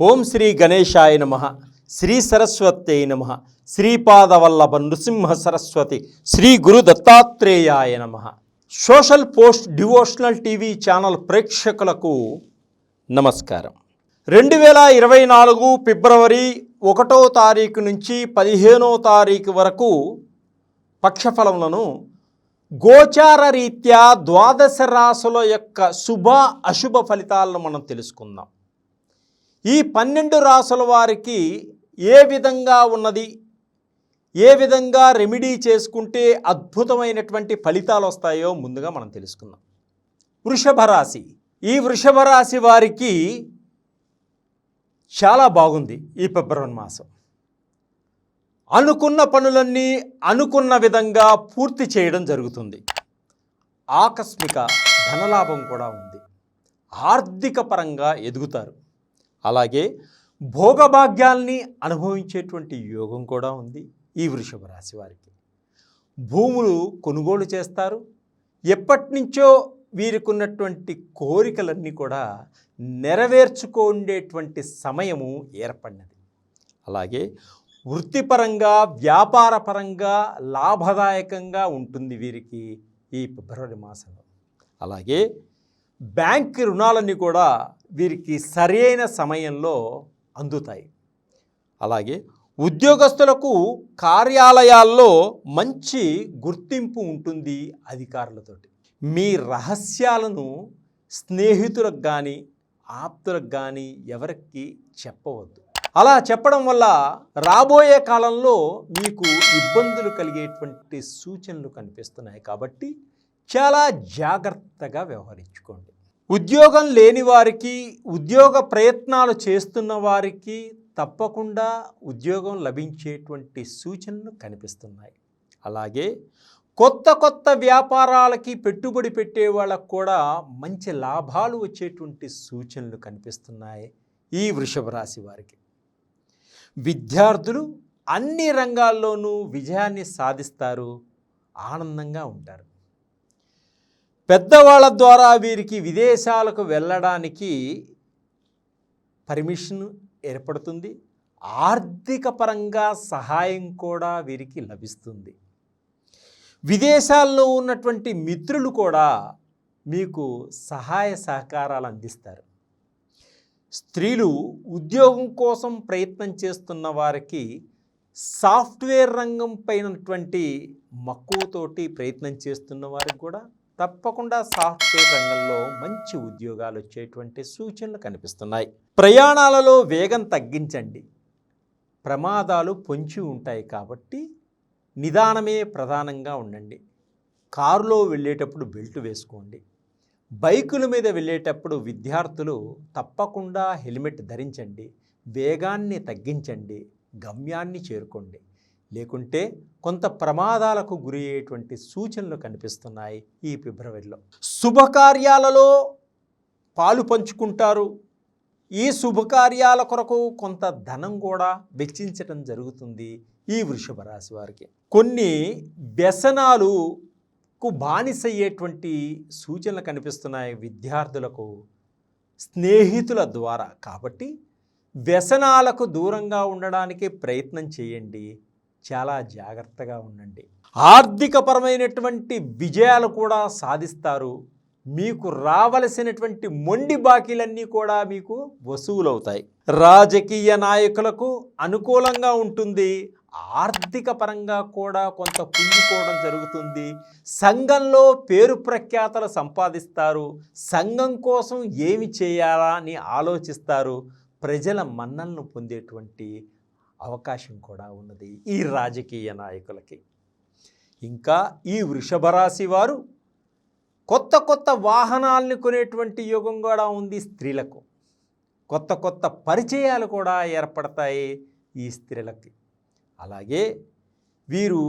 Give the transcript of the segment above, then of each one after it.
ఓం శ్రీ గణేశాయ నమః. శ్రీ సరస్వత్యై నమః. శ్రీపాదవల్లభ నృసింహ సరస్వతి శ్రీ గురు దత్తాత్రేయాయ నమః. Social post devotional TV channel ప్రేక్షకులకు నమస్కారం. 2024 ఫిబ్రవరి 1వ తారీఖు నుంచి 15వ తారీఖు వరకు పక్షఫలములను గోచార రీత్యా ద్వాదశ రాశుల యొక్క శుభ అశుభ ఫలితాలను మనం తెలుసుకుందాం. ఈ 12 రాశుల వారికి ఏ విధంగా ఉన్నది, ఏ విధంగా రెమెడీ చేసుకుంటే అద్భుతమైనటువంటి ఫలితాలు వస్తాయో ముందుగా మనం తెలుసుకుందాం. వృషభ రాశి. ఈ వృషభ రాశి వారికి చాలా బాగుంది. ఈ ఫిబ్రవరి మాసం అనుకున్న పనులన్నీ అనుకున్న విధంగా పూర్తి చేయడం జరుగుతుంది. ఆకస్మిక ధనలాభం కూడా ఉంది. ఆర్థిక పరంగా ఎదుగుతారు. అలాగే భోగభాగ్యాల్ని అనుభవించేటువంటి యోగం కూడా ఉంది ఈ వృషభ రాశి వారికి. భూములు కొనుగోలు చేస్తారు. ఎప్పటి నుంచో వీరికి ఉన్నటువంటి కోరికలన్నీ కూడా నెరవేర్చుకునేటువంటి సమయము ఏర్పడినది. అలాగే వృత్తిపరంగా వ్యాపారపరంగా లాభదాయకంగా ఉంటుంది వీరికి ఈ ఫిబ్రవరి మాసంలో. అలాగే బ్యాంక్ రుణాలన్నీ కూడా వీరికి సరైన సమయంలో అందుతాయి. అలాగే ఉద్యోగస్తులకు కార్యాలయాల్లో మంచి గుర్తింపు ఉంటుంది అధికారులతోటి. మీ రహస్యాలను స్నేహితులకు కానీ ఆప్తులకు కానీ ఎవరికి చెప్పవద్దు. అలా చెప్పడం వల్ల రాబోయే కాలంలో మీకు ఇబ్బందులు కలిగేటువంటి సూచనలు కనిపిస్తున్నాయి. కాబట్టి చాలా జాగ్రత్తగా వ్యవహరించుకోండి. ఉద్యోగం లేని వారికి, ఉద్యోగ ప్రయత్నాలు చేస్తున్న వారికి తప్పకుండా ఉద్యోగం లభించేటువంటి సూచనలు కనిపిస్తున్నాయి. అలాగే కొత్త వ్యాపారాలకి పెట్టుబడి పెట్టే వాళ్ళకు కూడా మంచి లాభాలు వచ్చేటువంటి సూచనలు కనిపిస్తున్నాయి ఈ వృషభ రాశి వారికి. విద్యార్థులు అన్ని రంగాల్లోనూ విజయాన్ని సాధిస్తారు, ఆనందంగా ఉంటారు. పెద్దవాళ్ళ ద్వారా వీరికి విదేశాలకు వెళ్ళడానికి పర్మిషన్ ఏర్పడుతుంది. ఆర్థిక పరంగా సహాయం కూడా వీరికి లభిస్తుంది. విదేశాల్లో ఉన్నటువంటి మిత్రులు కూడా మీకు సహాయ సహకారాలు అందిస్తారు. స్త్రీలు ఉద్యోగం కోసం ప్రయత్నం చేస్తున్న వారికి సాఫ్ట్వేర్ రంగం పైనటువంటి మక్కువతోటి ప్రయత్నం చేస్తున్న వారికి కూడా తప్పకుండా సాఫ్ట్వేర్ రంగంలో మంచి ఉద్యోగాలు వచ్చేటువంటి సూచనలు కనిపిస్తున్నాయి. ప్రయాణాలలో వేగం తగ్గించండి. ప్రమాదాలు పొంచి ఉంటాయి కాబట్టి నిదానమే ప్రధానంగా ఉండండి. కారులో వెళ్ళేటప్పుడు బెల్ట్ వేసుకోండి. బైకుల మీద వెళ్ళేటప్పుడు విద్యార్థులు తప్పకుండా హెల్మెట్ ధరించండి. వేగాన్ని తగ్గించండి. గమ్యాన్ని చేరుకోండి. లేకుంటే కొంత ప్రమాదాలకు గురి అయ్యేటువంటి సూచనలు కనిపిస్తున్నాయి ఈ ఫిబ్రవరిలో. శుభకార్యాలలో పాలు పంచుకుంటారు. ఈ శుభకార్యాల కొరకు కొంత ధనం కూడా వెచ్చించడం జరుగుతుంది ఈ వృషభ రాశి వారికి. కొన్ని వ్యసనాలకు బానిసయ్యేటువంటి సూచనలు కనిపిస్తున్నాయి విద్యార్థులకు స్నేహితుల ద్వారా. కాబట్టి వ్యసనాలకు దూరంగా ఉండడానికి ప్రయత్నం చేయండి. చాలా జాగ్రత్తగా ఉండండి. ఆర్థికపరమైనటువంటి విజయాలు కూడా సాధిస్తారు. మీకు రావలసినటువంటి మొండి బాకీలన్నీ కూడా మీకు వసూలవుతాయి. రాజకీయ నాయకులకు అనుకూలంగా ఉంటుంది. ఆర్థిక పరంగా కూడా కొంత పుంజుకోవడం జరుగుతుంది. సంఘంలో పేరు ప్రఖ్యాతలు సంపాదిస్తారు. సంఘం కోసం ఏమి చేయాలా అని ఆలోచిస్తారు. ప్రజల మన్ననలు పొందేటువంటి అవకాశం కూడా ఉన్నది ఈ రాజకీయ నాయకులకి. ఇంకా ఈ వృషభ రాశి వారు కొత్త వాహనాలను కొనేటువంటి యోగం కూడా ఉంది స్త్రీలకు. కొత్త పరిచయాలు కూడా ఏర్పడతాయి ఈ స్త్రీలకి. అలాగే వీరు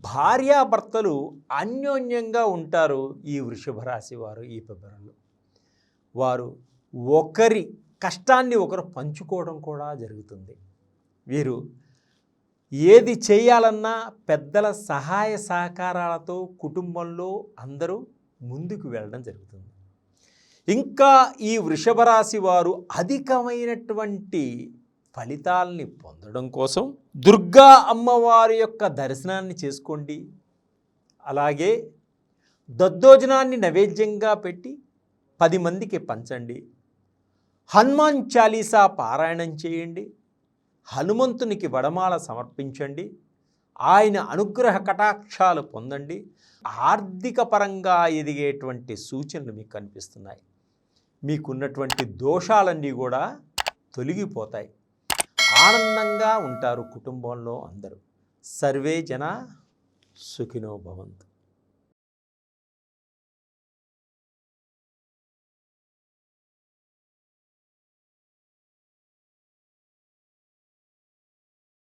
భార్యాభర్తలు అన్యోన్యంగా ఉంటారు ఈ వృషభ రాశి వారు ఈ ఫిబ్రవరిలో. వారు ఒకరి కష్టాన్ని ఒకరు పంచుకోవడం కూడా జరుగుతుంది. వీరు ఏది చేయాలన్నా పెద్దల సహాయ సహకారాలతో కుటుంబంలో అందరూ ముందుకు వెళ్ళడం జరుగుతుంది. ఇంకా ఈ వృషభ రాశి వారు అధికమైనటువంటి ఫలితాల్ని పొందడం కోసం దుర్గా అమ్మవారి యొక్క దర్శనాన్ని చేసుకోండి. అలాగే దద్దోజనాన్ని నైవేద్యంగా పెట్టి 10 మందికి పంచండి. హనుమాన్ చాలీసా పారాయణం చేయండి. హనుమంతునికి వడమాల సమర్పించండి. ఆయన అనుగ్రహ కటాక్షాలు పొందండి. ఆర్థిక పరంగా ఎదిగేటువంటి సూచనలు మీకు కనిపిస్తున్నాయి. మీకున్నటువంటి దోషాలన్నీ కూడా తొలగిపోతాయి. ఆనందంగా ఉంటారు కుటుంబంలో అందరూ. సర్వే జన సుఖినో భవంతు.